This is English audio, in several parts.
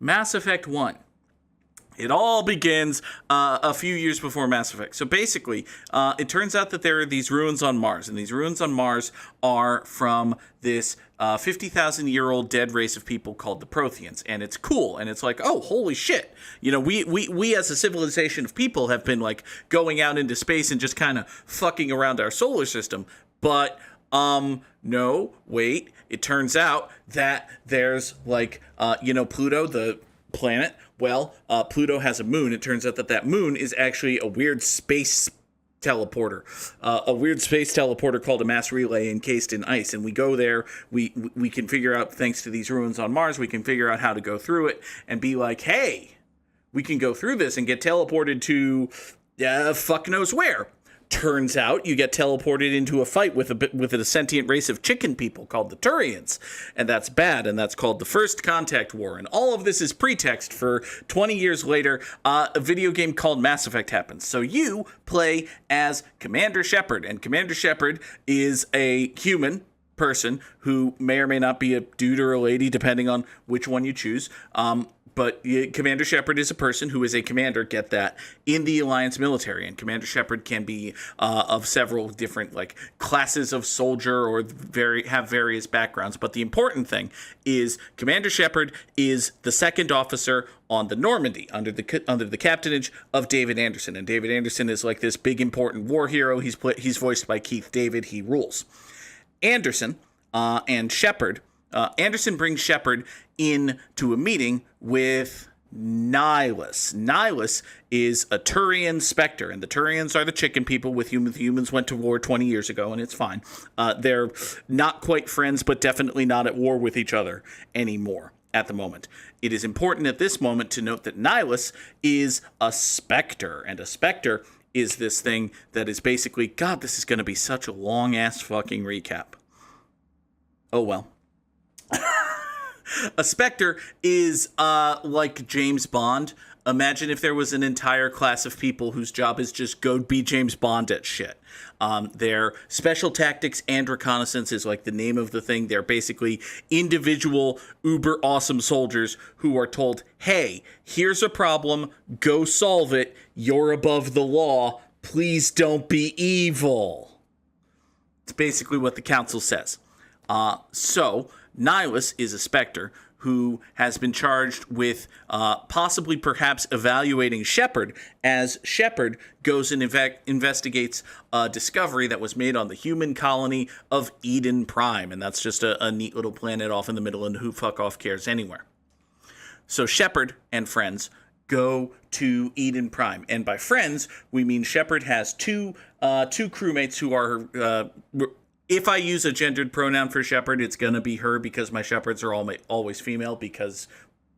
Mass Effect 1. It all begins a few years before Mass Effect. So basically, it turns out that there are these ruins on Mars, and these ruins on Mars are from this 50,000-year-old dead race of people called the Protheans, and it's cool, and it's like, oh, holy shit. You know, we as a civilization of people have been, like, going out into space and just kind of fucking around our solar system, but, no, wait, it turns out that there's, like, Pluto, the planet. Well, Pluto has a moon. It turns out that that moon is actually a weird space teleporter, called a mass relay encased in ice. And we go there. We can figure out, thanks to these ruins on Mars, we can figure out how to go through it and be like, hey, we can go through this and get teleported to fuck knows where. Turns out you get teleported into a fight with a sentient race of chicken people called the Turians, and that's bad, and that's called the First Contact War. And all of this is pretext for 20 years later, a video game called Mass Effect happens. So you play as Commander Shepard, and Commander Shepard is a human person who may or may not be a dude or a lady, depending on which one you choose. But Commander Shepard is a person who is a commander, get that, in the Alliance military. And Commander Shepard can be of several different classes of soldier or have various backgrounds. But the important thing is Commander Shepard is the second officer on the Normandy under the captainage of David Anderson. And David Anderson is like this big important war hero. He's voiced by Keith David. He rules. Anderson and Shepard. Anderson brings Shepard in to a meeting with Nihilus. Nihilus is a Turian Spectre, and the Turians are the chicken people with whom humans went to war 20 years ago, and it's fine. They're not quite friends, but definitely not at war with each other anymore at the moment. It is important at this moment to note that Nihilus is a Spectre, and a Spectre is this thing that is basically, God, this is going to be such a long-ass fucking recap. Oh, well. A Spectre is like James Bond. Imagine if there was an entire class of people whose job is just go be James Bond at shit. Their special tactics and reconnaissance is like the name of the thing. They're basically individual uber awesome soldiers who are told, hey, here's a problem, go solve it, you're above the law, please don't be evil. It's basically what the council says. So Nihilus is a Spectre who has been charged with possibly perhaps evaluating Shepard as Shepard goes and investigates a discovery that was made on the human colony of Eden Prime. And that's just a neat little planet off in the middle, and who fuck off cares anywhere. So Shepard and friends go to Eden Prime. And by friends, we mean Shepard has two crewmates who are if I use a gendered pronoun for Shepard, it's going to be her, because my Shepards are always female, because,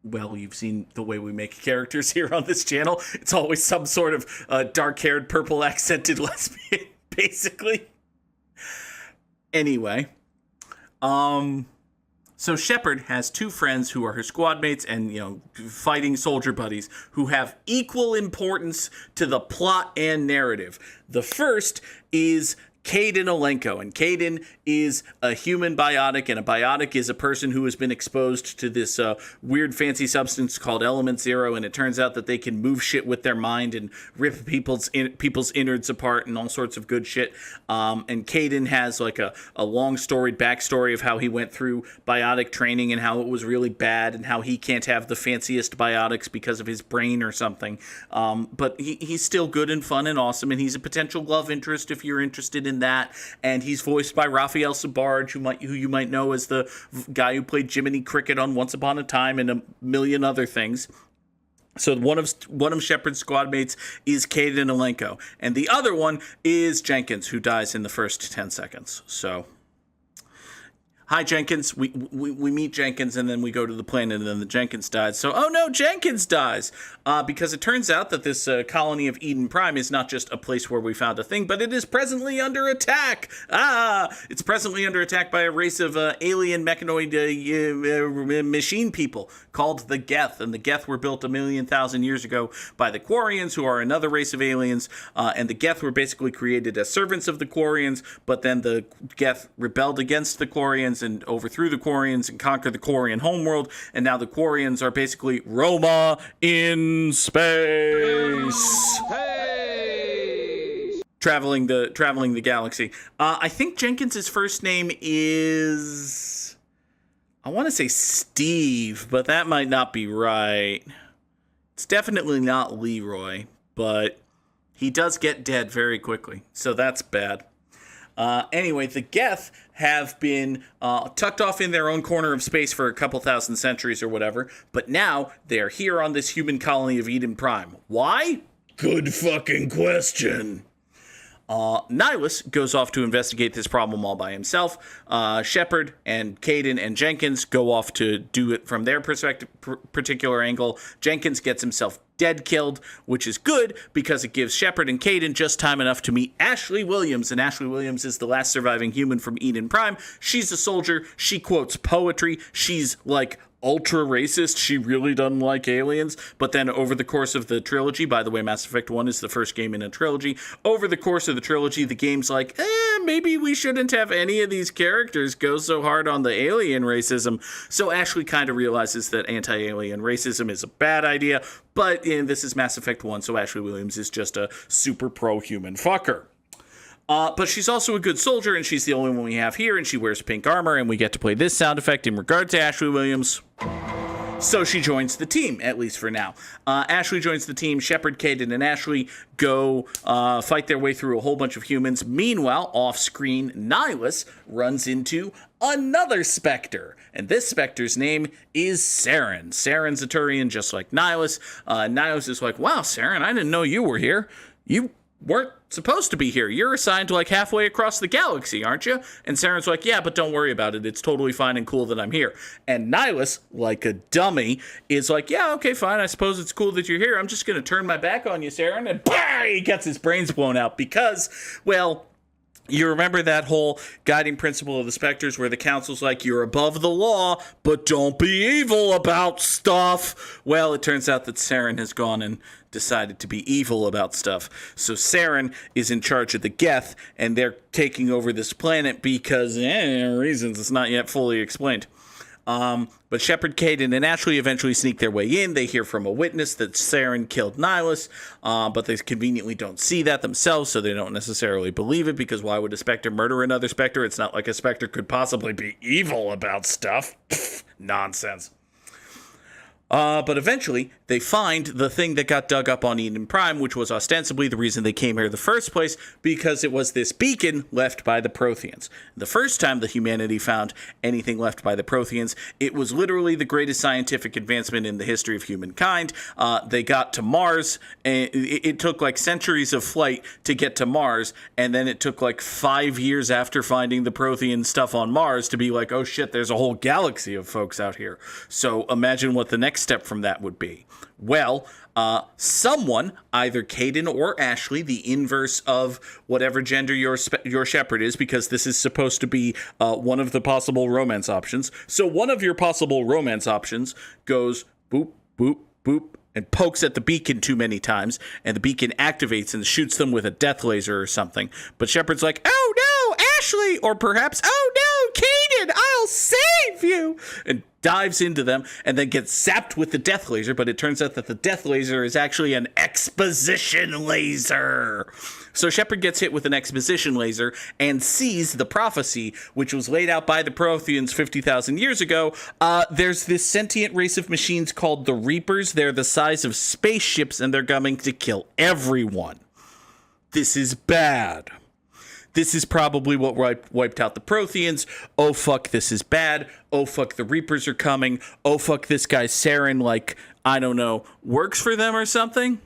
well, you've seen the way we make characters here on this channel. It's always some sort of dark-haired, purple-accented lesbian, basically. Anyway, so Shepard has two friends who are her squad mates and, fighting soldier buddies who have equal importance to the plot and narrative. The first is Kaidan Alenko, and Kaidan is a human biotic, and a biotic is a person who has been exposed to this weird fancy substance called Element Zero, and it turns out that they can move shit with their mind and rip people's innards apart and all sorts of good shit. And Kaidan has like a long storied backstory of how he went through biotic training and how it was really bad and how he can't have the fanciest biotics because of his brain or something. But he's still good and fun and awesome, and he's a potential love interest if you're interested in that. And he's voiced by Raphael Sbarge, who you might know as the guy who played Jiminy Cricket on Once Upon a Time and a million other things. So one of Shepard's squad mates is Kaidan Alenko, and the other one is Jenkins, who dies in the first 10 seconds. So, hi, Jenkins. We meet Jenkins, and then we go to the planet, and then the Jenkins dies. So, oh no, Jenkins dies! Because it turns out that this colony of Eden Prime is not just a place where we found a thing, but it is presently under attack! It's presently under attack by a race of alien mechanoid machine people called the Geth. And the Geth were built 1,000,000 years ago by the Quarians, who are another race of aliens. And the Geth were basically created as servants of the Quarians, but then the Geth rebelled against the Quarians Quarians and overthrew the Quarians and conquered the Quarian homeworld, and now the Quarians are basically Roma in space. Hey! Traveling the galaxy. I think Jenkins' first name is, I want to say Steve, but that might not be right. It's definitely not Leroy, but he does get dead very quickly, so that's bad. Anyway, the Geth have been tucked off in their own corner of space for a couple thousand centuries or whatever, but now they're here on this human colony of Eden Prime. Why? Good fucking question. Nihilus goes off to investigate this problem all by himself. Shepard and Kaidan and Jenkins go off to do it from their perspective, particular angle. Jenkins gets himself dead killed, which is good because it gives Shepard and Kaidan just time enough to meet Ashley Williams, and Ashley Williams is the last surviving human from Eden Prime. She's a soldier. She quotes poetry. She's like ultra racist. She really doesn't like aliens. But then over the course of the trilogy, by the way, Mass Effect 1 is the first game in a trilogy. Over the course of the trilogy, the game's like, maybe we shouldn't have any of these characters go so hard on the alien racism. So Ashley kind of realizes that anti-alien racism is a bad idea. But this is Mass Effect 1, so Ashley Williams is just a super pro-human fucker. But she's also a good soldier, and she's the only one we have here, and she wears pink armor, and we get to play this sound effect in regard to Ashley Williams. So she joins the team, at least for now. Ashley joins the team. Shepard, Kaidan, and Ashley go fight their way through a whole bunch of humans. Meanwhile, off-screen, Nihilus runs into another Spectre. And this Spectre's name is Saren. Saren's a Turian, just like Nihilus. Nihilus is like, wow, Saren, I didn't know you were here. You weren't supposed to be here. You're assigned like halfway across the galaxy, aren't you? And Saren's like, yeah, but don't worry about it. It's totally fine and cool that I'm here. And Nihilus, like a dummy, is like, yeah, okay, fine. I suppose it's cool that you're here. I'm just going to turn my back on you, Saren. And bah, he gets his brains blown out because, well, you remember that whole guiding principle of the Spectres where the Council's like, you're above the law, but don't be evil about stuff. Well, it turns out that Saren has gone and decided to be evil about stuff. So Saren is in charge of the Geth, and they're taking over this planet because, reasons it's not yet fully explained. But Shepard, Kaidan, and Ashley eventually sneak their way in. They hear from a witness that Saren killed Nihilus, but they conveniently don't see that themselves, so they don't necessarily believe it, because why would a Spectre murder another Spectre? It's not like a Spectre could possibly be evil about stuff. Pfft, nonsense. But eventually, they find the thing that got dug up on Eden Prime, which was ostensibly the reason they came here in the first place, because it was this beacon left by the Protheans. The first time that humanity found anything left by the Protheans, it was literally the greatest scientific advancement in the history of humankind. They got to Mars, and it took like centuries of flight to get to Mars, and then it took like 5 years after finding the Prothean stuff on Mars to be like, oh shit, there's a whole galaxy of folks out here. So imagine what the next step from that would be. Well, someone, either Kaidan or Ashley, the inverse of whatever gender your Shepard is, because this is supposed to be one of the possible romance options. So one of your possible romance options goes boop, boop, boop, and pokes at the beacon too many times, and the beacon activates and shoots them with a death laser or something. But Shepard's like, oh no, Ashley! Or perhaps, oh no, Kaidan, I'll save you! And dives into them, and then gets zapped with the death laser, but it turns out that the death laser is actually an exposition laser. So Shepard gets hit with an exposition laser and sees the prophecy, which was laid out by the Protheans 50,000 years ago. There's this sentient race of machines called the Reapers. They're the size of spaceships, and they're coming to kill everyone. This is bad. This is probably what wiped out the Protheans. Oh, fuck, this is bad. Oh, fuck, the Reapers are coming. Oh, fuck, this guy Saren, like, I don't know, works for them or something?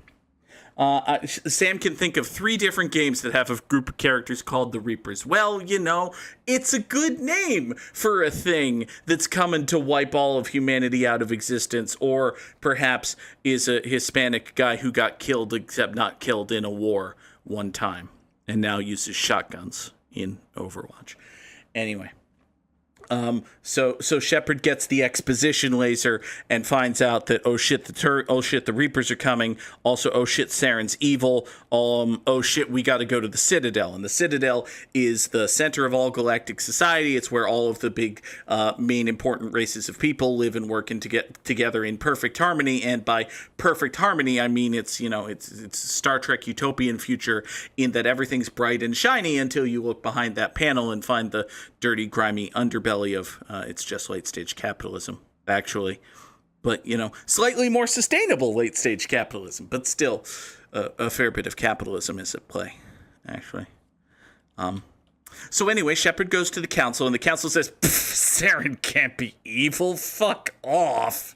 Sam can think of 3 different games that have a group of characters called the Reapers. Well, you know, it's a good name for a thing that's coming to wipe all of humanity out of existence, or perhaps is a Hispanic guy who got killed, except not killed in a war one time, and now uses shotguns in Overwatch. Anyway, So Shepard gets the exposition laser and finds out that oh shit the Reapers are coming. Also oh shit Saren's evil. Oh shit we got to go to the Citadel, and the Citadel is the center of all galactic society. It's where all of the big main important races of people live and work and to get together in perfect harmony. And by perfect harmony I mean it's Star Trek utopian future in that everything's bright and shiny until you look behind that panel and find the dirty grimy underbelly of it's just late stage capitalism, actually, but slightly more sustainable late stage capitalism, but still a fair bit of capitalism is at play, actually. So anyway, Shepard goes to the council, and the council says, Saren can't be evil, fuck off.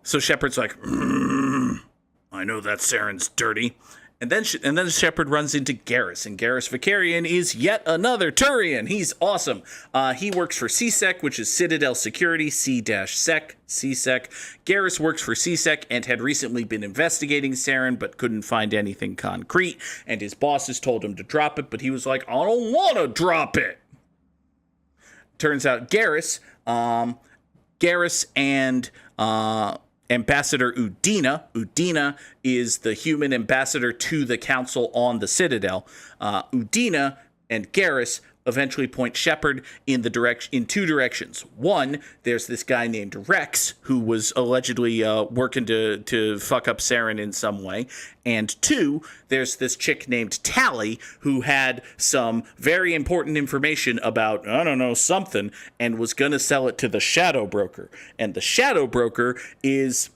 So Shepard's like, I know that Saren's dirty. And then Shepard runs into Garrus, and Garrus Vakarian is yet another Turian. He's awesome. He works for CSEC, which is Citadel Security, C-Sec, CSEC. Garrus works for CSEC and had recently been investigating Saren, but couldn't find anything concrete, and his bosses told him to drop it, but he was like, I don't want to drop it. Turns out Garrus and Ambassador Udina. Udina is the human ambassador to the council on the Citadel. Udina and Garrus eventually point Shepard in two directions. One, there's this guy named Rex who was allegedly working to fuck up Saren in some way. And two, there's this chick named Tally who had some very important information about, I don't know, something, and was going to sell it to the Shadow Broker. And the Shadow Broker is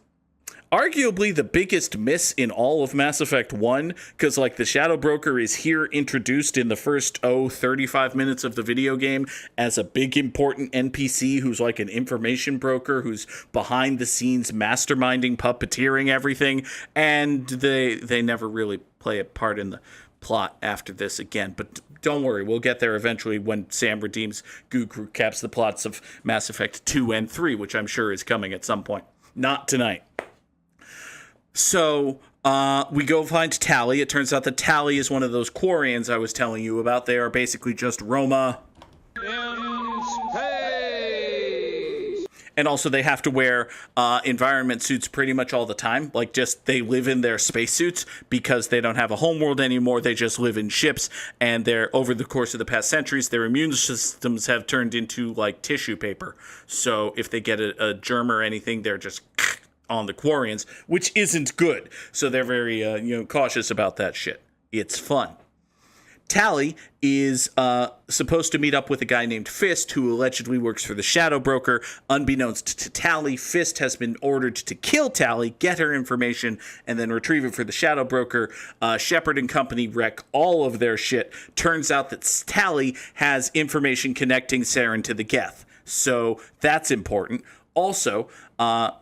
arguably the biggest miss in all of Mass Effect 1, because the Shadow Broker is here introduced in the first 35 minutes of the video game as a big important NPC who's like an information broker who's behind the scenes masterminding, puppeteering everything, and they never really play a part in the plot after this again. But don't worry, we'll get there eventually when Sam redeems Goog recaps the plots of Mass Effect 2 and 3, which I'm sure is coming at some point. Not tonight. So we go find Tally. It turns out that Tally is one of those Quarians I was telling you about. They are basically just Roma in space. And also they have to wear environment suits pretty much all the time. They live in their spacesuits because they don't have a homeworld anymore. They just live in ships. And over the course of the past centuries, their immune systems have turned into tissue paper. So if they get a germ or anything, they're just on the Quarians, which isn't good. So they're very cautious about that shit. It's fun. Tally is supposed to meet up with a guy named Fist, who allegedly works for the Shadow Broker. Unbeknownst to Tally, Fist has been ordered to kill Tally, get her information, and then retrieve it for the Shadow Broker. Shepard and company wreck all of their shit. Turns out that Tally has information connecting Saren to the Geth. So that's important. Also,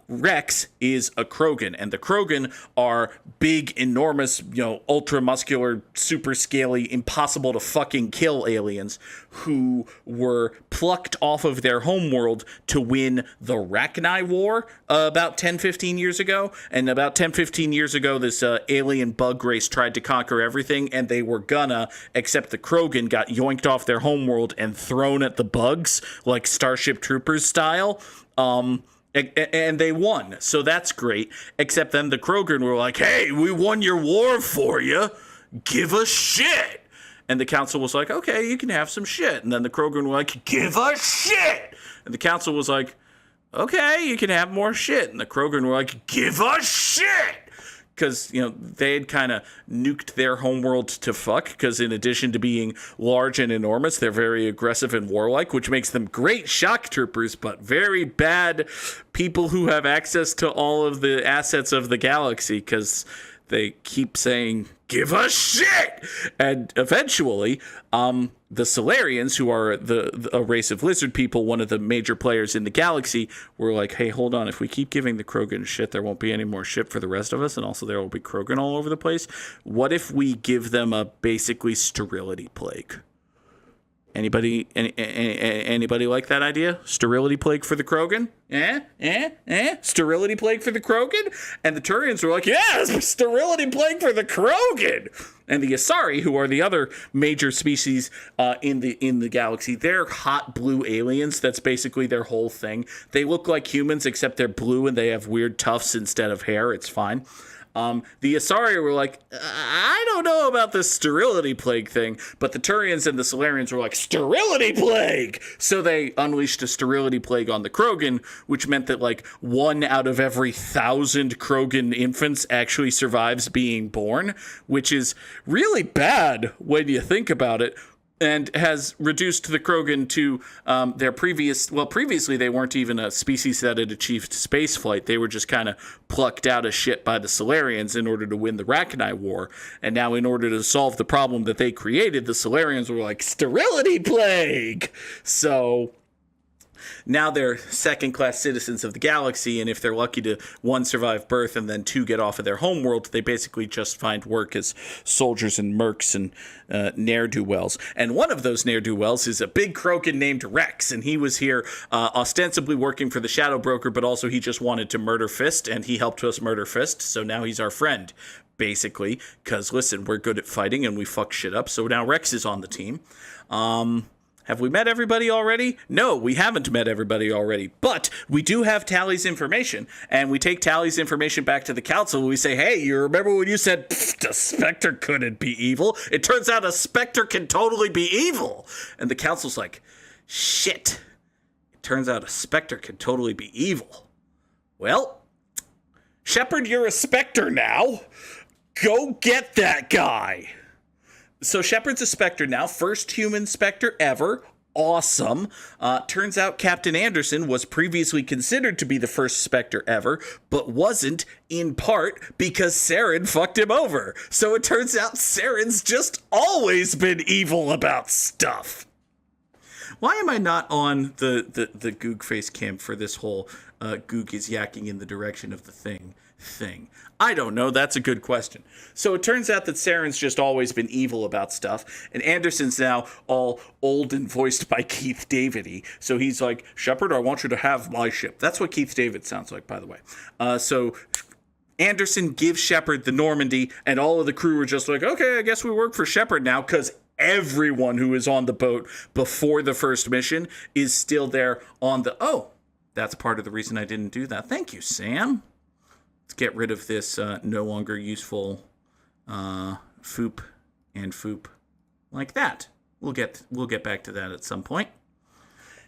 Rex is a Krogan, and the Krogan are big, enormous, ultra-muscular, super scaly, impossible to fucking kill aliens who were plucked off of their homeworld to win the Rachni War about 10-15 years ago. And about 10-15 years ago, this alien bug race tried to conquer everything, and they were gonna, except the Krogan got yoinked off their homeworld and thrown at the bugs, like Starship Troopers style. And they won, so that's great. Except then the Krogan were like, hey, we won your war for you. Give us shit. And the council was like, okay, you can have some shit. And then the Krogan were like, give us shit. And the council was like, okay, you can have more shit. And the Krogan were like, give us shit. Because, they had kind of nuked their homeworld to fuck. Because in addition to being large and enormous, they're very aggressive and warlike, which makes them great shock troopers, but very bad people who have access to all of the assets of the galaxy. Because they keep saying, give us shit! And eventually, the Solarians, who are a race of lizard people, one of the major players in the galaxy, were like, hey, hold on, if we keep giving the Krogan shit, there won't be any more shit for the rest of us, and also there will be Krogan all over the place. What if we give them a basically sterility plague? Anybody like that idea? Sterility plague for the Krogan? Sterility plague for the Krogan? And the Turians were like, yes, sterility plague for the Krogan. And the Asari, who are the other major species in the galaxy, they're hot blue aliens. That's basically their whole thing. They look like humans, except they're blue and they have weird tufts instead of hair. It's fine. The Asari were like, I don't know about this sterility plague thing, but the Turians and the Solarians were like, sterility plague! So they unleashed a sterility plague on the Krogan, which meant that like 1 out of every 1,000 Krogan infants actually survives being born, which is really bad when you think about it. And has reduced the Krogan to their previously they weren't even a species that had achieved spaceflight. They were just kind of plucked out of shit by the Solarians in order to win the Rachni War. And now in order to solve the problem that they created, the Solarians were like, sterility plague! So now they're second-class citizens of the galaxy, and if they're lucky to, 1, survive birth, and then 2, get off of their homeworld, they basically just find work as soldiers and mercs and ne'er-do-wells. And one of those ne'er-do-wells is a big Krogan named Rex, and he was here ostensibly working for the Shadow Broker, but also he just wanted to murder Fist, and he helped us murder Fist, so now he's our friend, basically, because, listen, we're good at fighting, and we fuck shit up, so now Rex is on the team. Have we met everybody already? No, we haven't met everybody already. But we do have Tally's information. And we take Tally's information back to the council. And we say, hey, you remember when you said, a Spectre couldn't be evil? It turns out a Spectre can totally be evil. And the council's like, shit. It turns out a Spectre can totally be evil. Well, Shepard, you're a Spectre now. Go get that guy. So Shepard's a Spectre now, first human Spectre ever. Awesome. Turns out Captain Anderson was previously considered to be the first Spectre ever, but wasn't, in part because Saren fucked him over. So it turns out Saren's just always been evil about stuff. Why am I not on the Goog face cam for this whole Goog is yakking in the direction of the thing? I don't know. That's a good question. So it turns out that Saren's just always been evil about stuff, and Anderson's now all old and voiced by Keith David-y. So he's like, Shepard, I want you to have my ship. That's what Keith David sounds like, by the way. So Anderson gives Shepard the Normandy, and all of the crew are just like, okay, I guess we work for Shepard now, because everyone who is on the boat before the first mission is still there on the... Oh, that's part of the reason I didn't do that. Thank you, Sam. Let's get rid of this no longer useful foop and foop like that. We'll get back to that at some point.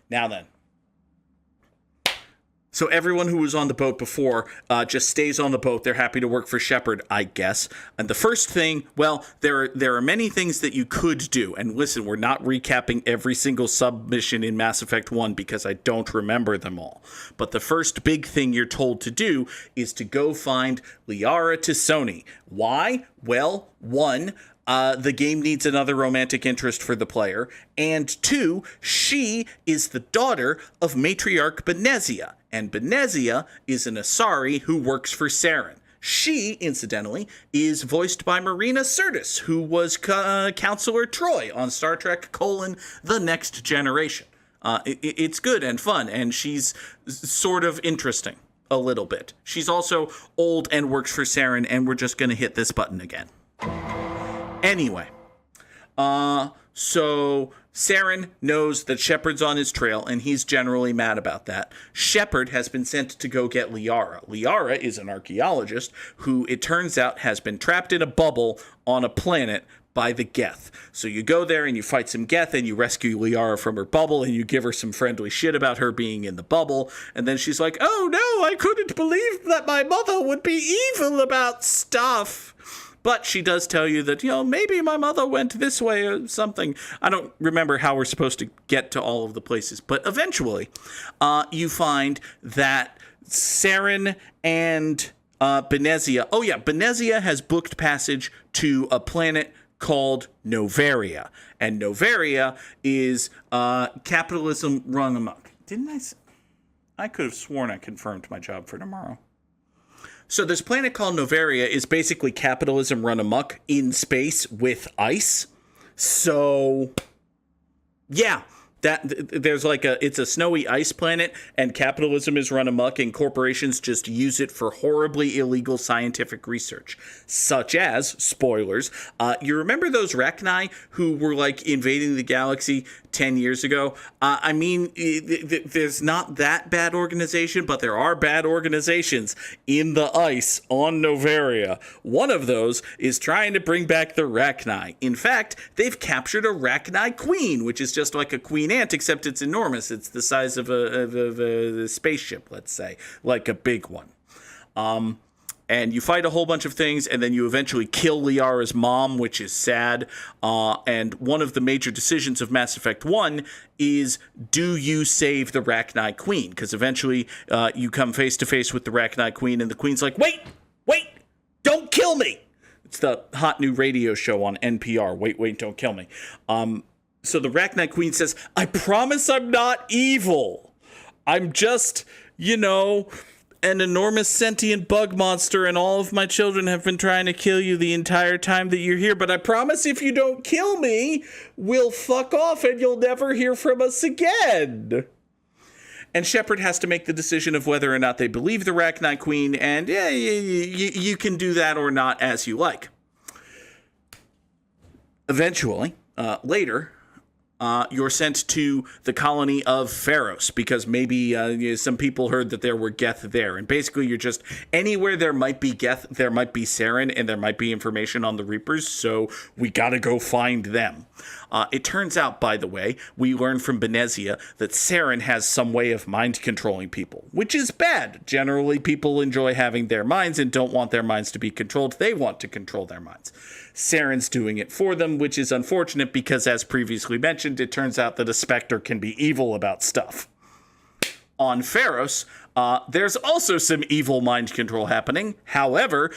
Now then. So everyone who was on the boat before just stays on the boat. They're happy to work for Shepard, I guess. And the first thing, well, there are many things that you could do. And listen, we're not recapping every single submission in Mass Effect 1 because I don't remember them all. But the first big thing you're told to do is to go find Liara T'Soni. Why? Well, 1, the game needs another romantic interest for the player, and 2, she is the daughter of Matriarch Benezia, and Benezia is an Asari who works for Saren. She, incidentally, is voiced by Marina Sirtis, who was Counselor Troy on Star Trek: The Next Generation. It's good and fun, and she's sort of interesting a little bit. She's also old and works for Saren, and we're just going to hit this button again. Anyway, so Saren knows that Shepard's on his trail, and he's generally mad about that. Shepard has been sent to go get Liara. Liara is an archaeologist who, it turns out, has been trapped in a bubble on a planet by the Geth. So you go there and you fight some Geth and you rescue Liara from her bubble and you give her some friendly shit about her being in the bubble. And then she's like, oh no, I couldn't believe that my mother would be evil about stuff. But she does tell you that, maybe my mother went this way or something. I don't remember how we're supposed to get to all of the places. But eventually, you find that Saren and Benezia... Oh, yeah, Benezia has booked passage to a planet called Noveria. And Noveria is capitalism run amok. Didn't I... I could have sworn I confirmed my job for tomorrow. So this planet called Noveria is basically capitalism run amok in space with ice. So Yeah. There's like it's a snowy ice planet, and capitalism is run amok, and corporations just use it for horribly illegal scientific research, such as spoilers. You remember those Rachni who were like invading the galaxy 10 years ago? I mean, there's not that bad organization, but there are bad organizations in the ice on Noveria. One of those is trying to bring back the Rachni. In fact, they've captured a Rachni queen, which is just like a queen ant, except it's enormous. It's the size of a spaceship, let's say, like a big one. And you fight a whole bunch of things, and then you eventually kill Liara's mom, which is sad. And one of the major decisions of Mass Effect 1 is, do you save the Rachni Queen? Because eventually you come face-to-face with the Rachni Queen, and the Queen's like, wait, don't kill me! It's the hot new radio show on NPR, Wait, Don't Kill Me. So the Rachni Queen says, I promise I'm not evil. I'm just, an enormous sentient bug monster, and all of my children have been trying to kill you the entire time that you're here. But I promise if you don't kill me, we'll fuck off and you'll never hear from us again. And Shepard has to make the decision of whether or not they believe the Rachni Queen, and you can do that or not as you like. Eventually, later, you're sent to the colony of Pharos, because maybe some people heard that there were Geth there. And basically, you're just anywhere there might be Geth, there might be Saren, and there might be information on the Reapers, so we gotta go find them. It turns out, by the way, we learn from Benezia that Saren has some way of mind controlling people, which is bad. Generally, people enjoy having their minds and don't want their minds to be controlled. They want to control their minds. Saren's doing it for them, which is unfortunate because, as previously mentioned, it turns out that a Spectre can be evil about stuff. On Pharos, there's also some evil mind control happening. However,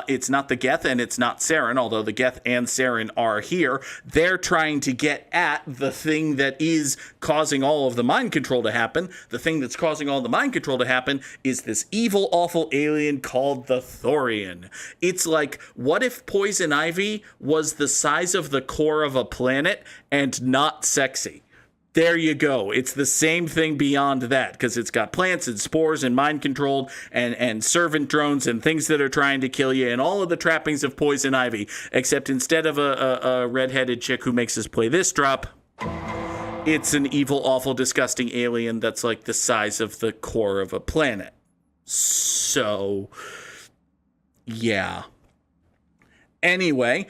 it's not the Geth and it's not Saren, although the Geth and Saren are here. They're trying to get at the thing that is causing all of the mind control to happen. The thing that's causing all the mind control to happen is this evil, awful alien called the Thorian. It's like, what if Poison Ivy was the size of the core of a planet and not sexy? There you go. It's the same thing beyond that, because it's got plants and spores and mind controlled and servant drones and things that are trying to kill you and all of the trappings of Poison Ivy, except instead of a redheaded chick who makes us play this drop, it's an evil, awful, disgusting alien that's like the size of the core of a planet. So, yeah. Anyway,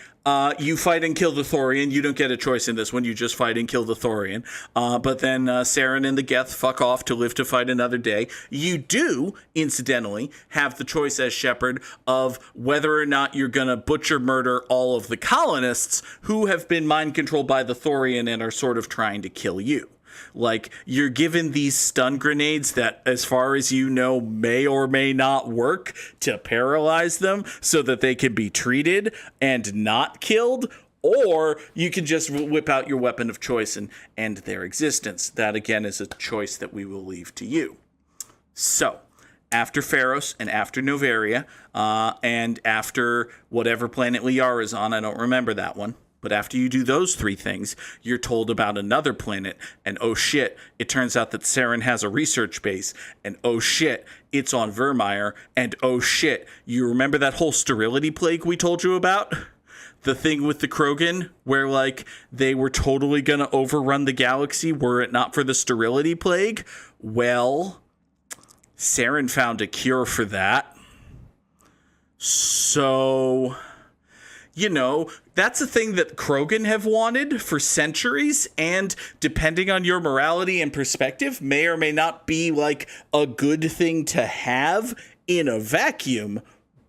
you fight and kill the Thorian. You don't get a choice in this one. You just fight and kill the Thorian. But then Saren and the Geth fuck off to live to fight another day. You do, incidentally, have the choice as Shepard of whether or not you're going to butcher murder all of the colonists who have been mind controlled by the Thorian and are sort of trying to kill you. Like, you're given these stun grenades that, as far as you know, may or may not work to paralyze them so that they can be treated and not killed, or you can just whip out your weapon of choice and end their existence. That, again, is a choice that we will leave to you. So, after Pharos and after Noveria, and after whatever planet Liara is on, I don't remember that one. But after you do those three things, you're told about another planet, and oh shit, it turns out that Saren has a research base, and oh shit, it's on Vermeer, and oh shit, you remember that whole sterility plague we told you about? The thing with the Krogan, where, like, they were totally gonna overrun the galaxy were it not for the sterility plague? Well, Saren found a cure for that. So, that's a thing that Krogan have wanted for centuries, and depending on your morality and perspective, may or may not be like a good thing to have in a vacuum,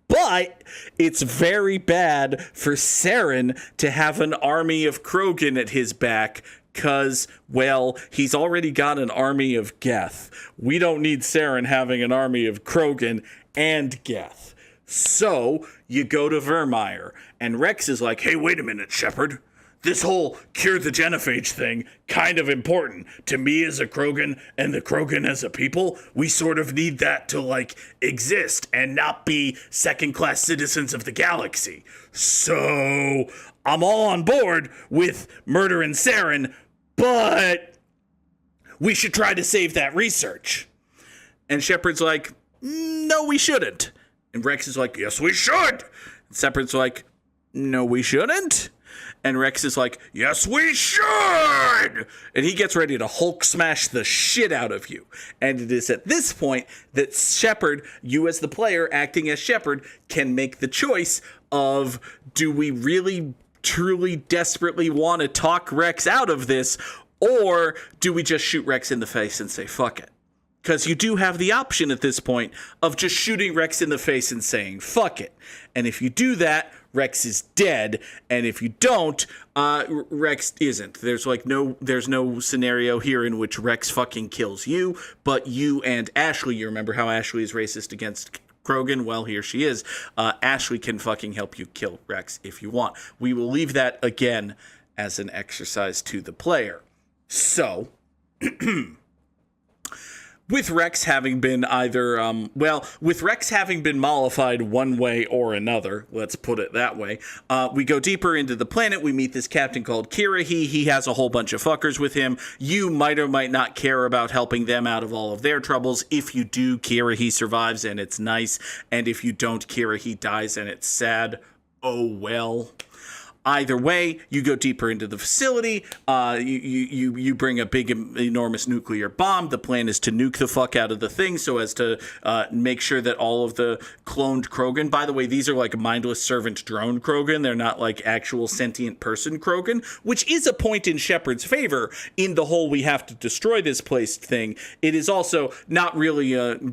but it's very bad for Saren to have an army of Krogan at his back, because, well, he's already got an army of Geth. We don't need Saren having an army of Krogan and Geth. So, you go to Vermeer, and Rex is like, hey, wait a minute, Shepard. This whole cure the genophage thing, kind of important. To me as a Krogan, and the Krogan as a people, we sort of need that to, like, exist and not be second-class citizens of the galaxy. So, I'm all on board with murdering Saren, but we should try to save that research. And Shepard's like, no, we shouldn't. And Rex is like, yes, we should. And Shepard's like, no, we shouldn't. And Rex is like, yes, we should! And he gets ready to Hulk smash the shit out of you. And it is at this point that Shepard, you as the player acting as Shepard, can make the choice of, do we really, truly, desperately want to talk Rex out of this? Or do we just shoot Rex in the face and say, fuck it? Because you do have the option at this point of just shooting Rex in the face and saying, fuck it. And if you do that, Rex is dead, and if you don't, Rex isn't. There's no scenario here in which Rex fucking kills you, but you and Ashley, you remember how Ashley is racist against Krogan? Well, here she is. Ashley can fucking help you kill Rex if you want. We will leave that again as an exercise to the player. So, with Rex having been with Rex having been mollified one way or another, let's put it that way, we go deeper into the planet. We meet this captain called Kirahi. He has a whole bunch of fuckers with him. You might or might not care about helping them out of all of their troubles. If you do, Kirahi survives, and it's nice. And if you don't, Kirahi dies, and it's sad. Oh, well. Either way, you go deeper into the facility. You bring a big, enormous nuclear bomb. The plan is to nuke the fuck out of the thing so as to make sure that all of the cloned Krogan. By the way, these are like mindless servant drone Krogan. They're not like actual sentient person Krogan, which is a point in Shepard's favor in the whole we have to destroy this place thing. It is also not really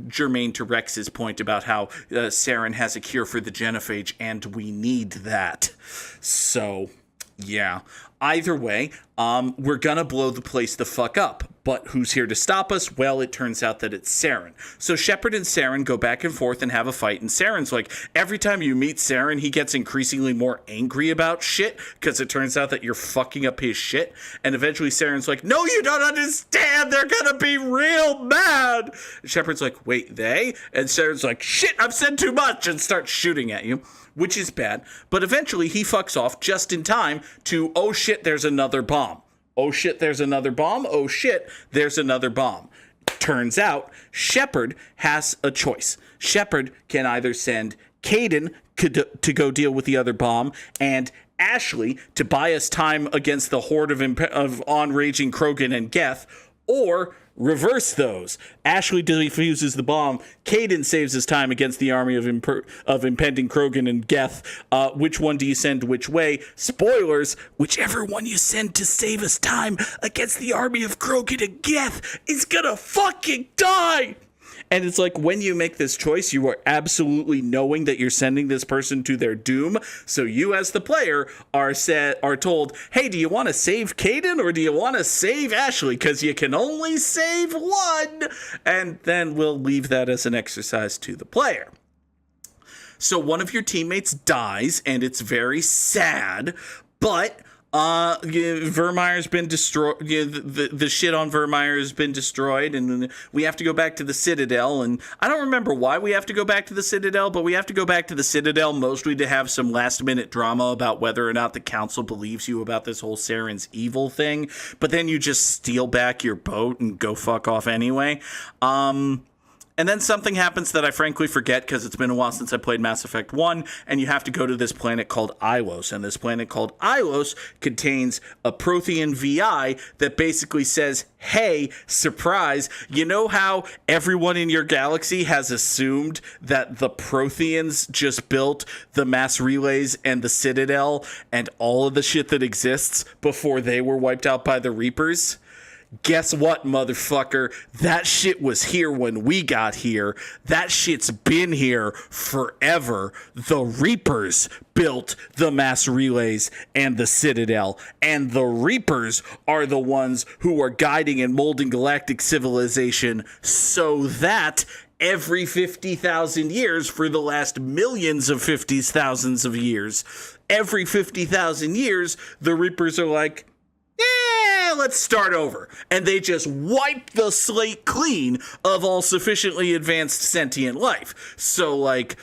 germane to Rex's point about how Saren has a cure for the genophage and we need that. So, yeah. Either way, we're gonna blow the place the fuck up. But who's here to stop us? Well, it turns out that it's Saren. So Shepard and Saren go back and forth and have a fight. And Saren's like, every time you meet Saren, he gets increasingly more angry about shit because it turns out that you're fucking up his shit. And eventually Saren's like, no, you don't understand. They're gonna be real mad. And Shepard's like, wait, they? And Saren's like, shit, I've said too much, and starts shooting at you, which is bad. But eventually he fucks off just in time to, oh shit, there's another bomb. Oh shit, there's another bomb. Oh shit, there's another bomb. Turns out Shepard has a choice. Shepard can either send Kaidan to go deal with the other bomb and Ashley to buy us time against the horde of on-raging Krogan and Geth, or reverse those. Ashley defuses the bomb. Kaidan saves his time against the army of impending Krogan and Geth. Which one do you send which way? Spoilers, whichever one you send to save us time against the army of Krogan and Geth is gonna fucking die! And it's like, when you make this choice, you are absolutely knowing that you're sending this person to their doom. So you, as the player, are told, hey, do you want to save Kaidan or do you want to save Ashley? Because you can only save one. And then we'll leave that as an exercise to the player. So one of your teammates dies, and it's very sad, but Vermeer's been destroyed. The shit on Vermeer has been destroyed, and we have to go back to the Citadel. And I don't remember why we have to go back to the Citadel, but we have to go back to the Citadel mostly to have some last-minute drama about whether or not the Council believes you about this whole Saren's evil thing. But then you just steal back your boat and go fuck off anyway. And then something happens that I frankly forget because it's been a while since I played Mass Effect 1, and you have to go to this planet called Ilos. And this planet called Ilos contains a Prothean VI that basically says, hey, surprise, you know how everyone in your galaxy has assumed that the Protheans just built the mass relays and the Citadel and all of the shit that exists before they were wiped out by the Reapers? Guess what, motherfucker? That shit was here when we got here. That shit's been here forever. The Reapers built the mass relays and the Citadel. And the Reapers are the ones who are guiding and molding galactic civilization so that every 50,000 years for the last millions of 50,000s of years, every 50,000 years, the Reapers are like, let's start over. And they just wipe the slate clean of all sufficiently advanced sentient life. So, like,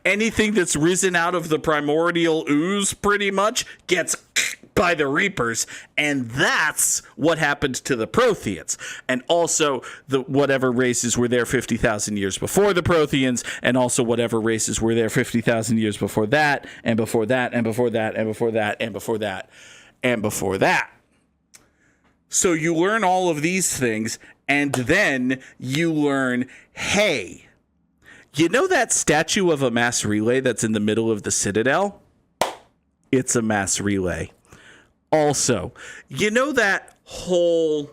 anything that's risen out of the primordial ooze pretty much gets by the Reapers, and that's what happened to the Protheans. And also the whatever races were there 50,000 years before the Protheans, and also whatever races were there 50,000 years before that, and before that, and before that, and before that, and before that, and before that. So you learn all of these things, and then you learn, hey, you know that statue of a mass relay that's in the middle of the Citadel? It's a mass relay. Also, you know that whole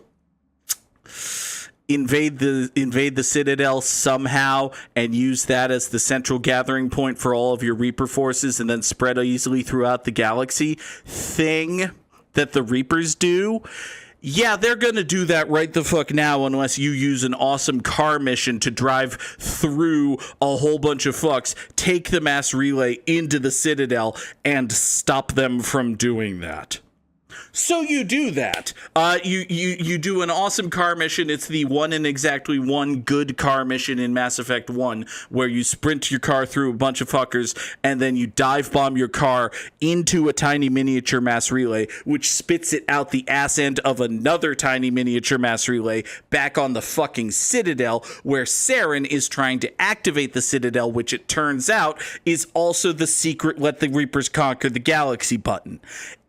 invade the Citadel somehow and use that as the central gathering point for all of your Reaper forces and then spread easily throughout the galaxy thing that the Reapers do? Yeah, they're going to do that right the fuck now unless you use an awesome car mission to drive through a whole bunch of fucks, take the mass relay into the Citadel, and stop them from doing that. So you do that. You do an awesome car mission. It's the one and exactly one good car mission in Mass Effect 1, where you sprint your car through a bunch of fuckers, and then you dive bomb your car into a tiny miniature mass relay, which spits it out the ass end of another tiny miniature mass relay back on the fucking Citadel, where Saren is trying to activate the Citadel, which it turns out is also the secret "Let the Reapers Conquer the Galaxy" button.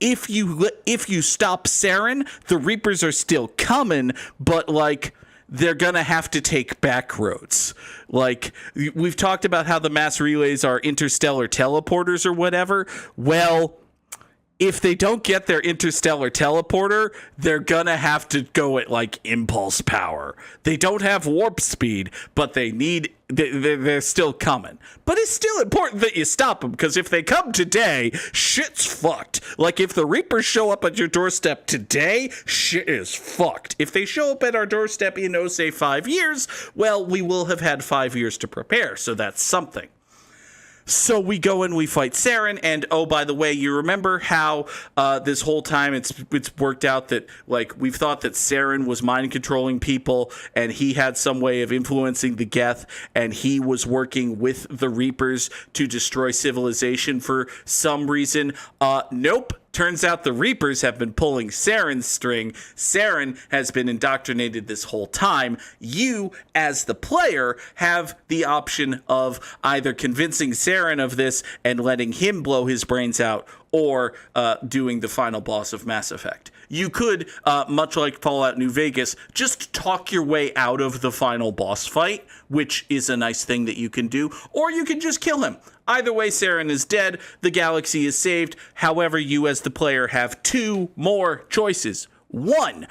If you stop Saren, the Reapers are still coming, but like they're gonna have to take back roads. Like we've talked about how the mass relays are interstellar teleporters or whatever. Well, if they don't get their interstellar teleporter, they're gonna have to go at like impulse power. They don't have warp speed, but they're still coming. But it's still important that you stop them, because if they come today, shit's fucked. Like if the Reapers show up at your doorstep today, shit is fucked. If they show up at our doorstep in, say, 5 years, well, we will have had 5 years to prepare, so that's something. So we go and we fight Saren, and oh, by the way, you remember how this whole time it's worked out that, like, we've thought that Saren was mind controlling people, and he had some way of influencing the Geth, and he was working with the Reapers to destroy civilization for some reason. Nope. Turns out the Reapers have been pulling Saren's string. Saren has been indoctrinated this whole time. You, as the player, have the option of either convincing Saren of this and letting him blow his brains out, or doing the final boss of Mass Effect. You could, much like Fallout New Vegas, just talk your way out of the final boss fight, which is a nice thing that you can do, or you can just kill him. Either way, Saren is dead, the galaxy is saved. However, you as the player have two more choices. One,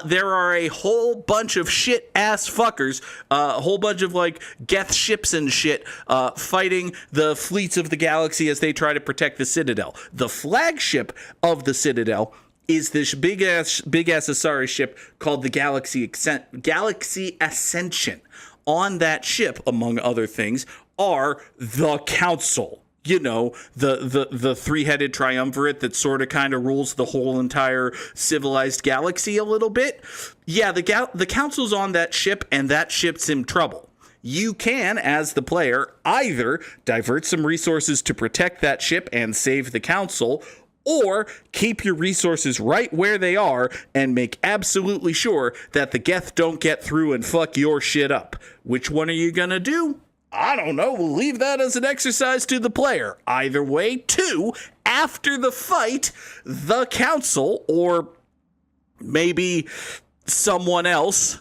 there are a whole bunch of shit-ass fuckers, a whole bunch of, like, Geth ships and shit, fighting the fleets of the galaxy as they try to protect the Citadel. The flagship of the Citadel is this big-ass Asari ship called the Galaxy Ascension. On that ship, among other things, are the Council. You know, the three-headed triumvirate that sort of kind of rules the whole entire civilized galaxy a little bit. Yeah, the Council's on that ship, and that ship's in trouble. You can, as the player, either divert some resources to protect that ship and save the Council, or keep your resources right where they are and make absolutely sure that the Geth don't get through and fuck your shit up. Which one are you gonna do? I don't know. We'll leave that as an exercise to the player. Either way, two, after the fight, the Council, or maybe someone else,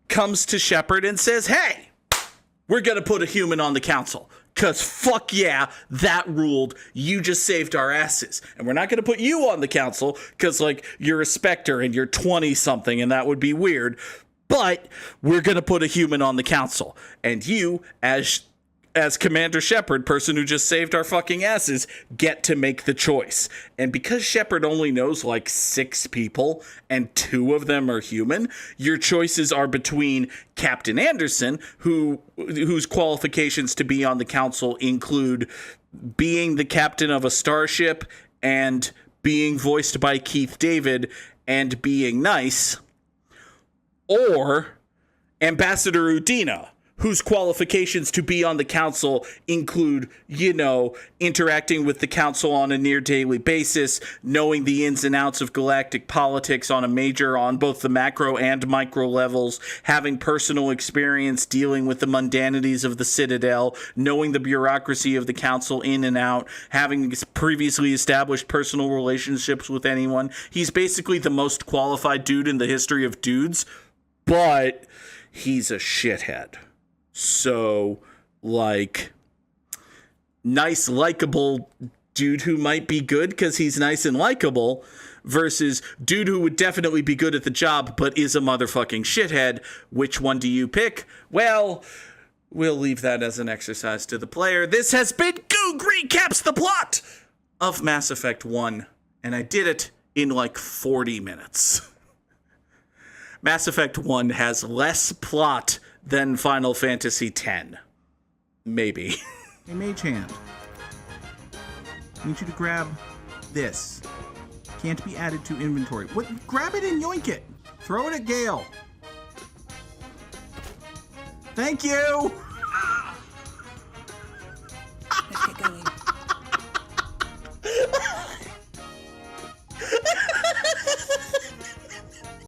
comes to Shepard and says, hey, we're going to put a human on the Council. Because fuck yeah, that ruled. You just saved our asses. And we're not going to put you on the Council because, like, you're a Spectre and you're 20-something and that would be weird. But we're going to put a human on the Council. And you, as Commander Shepard, person who just saved our fucking asses, get to make the choice. And because Shepard only knows like 6 people and 2 of them are human, your choices are between Captain Anderson, whose qualifications to be on the Council include being the captain of a starship and being voiced by Keith David and being nice, or Ambassador Udina, whose qualifications to be on the council include, interacting with the council on a near daily basis, knowing the ins and outs of galactic politics on both the macro and micro levels, having personal experience dealing with the mundanities of the Citadel, knowing the bureaucracy of the council in and out, having previously established personal relationships with anyone. He's basically the most qualified dude in the history of dudes, but he's a shithead. So, nice, likable dude who might be good because he's nice and likable versus dude who would definitely be good at the job but is a motherfucking shithead. Which one do you pick? Well, we'll leave that as an exercise to the player. This has been Goog Recaps the Plot of Mass Effect 1, and I did it in 40 minutes. Mass Effect 1 has less plot than Final Fantasy X. Maybe. Hey, Mage Hand. I need you to grab this. Can't be added to inventory. What? Grab it and yoink it. Throw it at Gale. Thank you!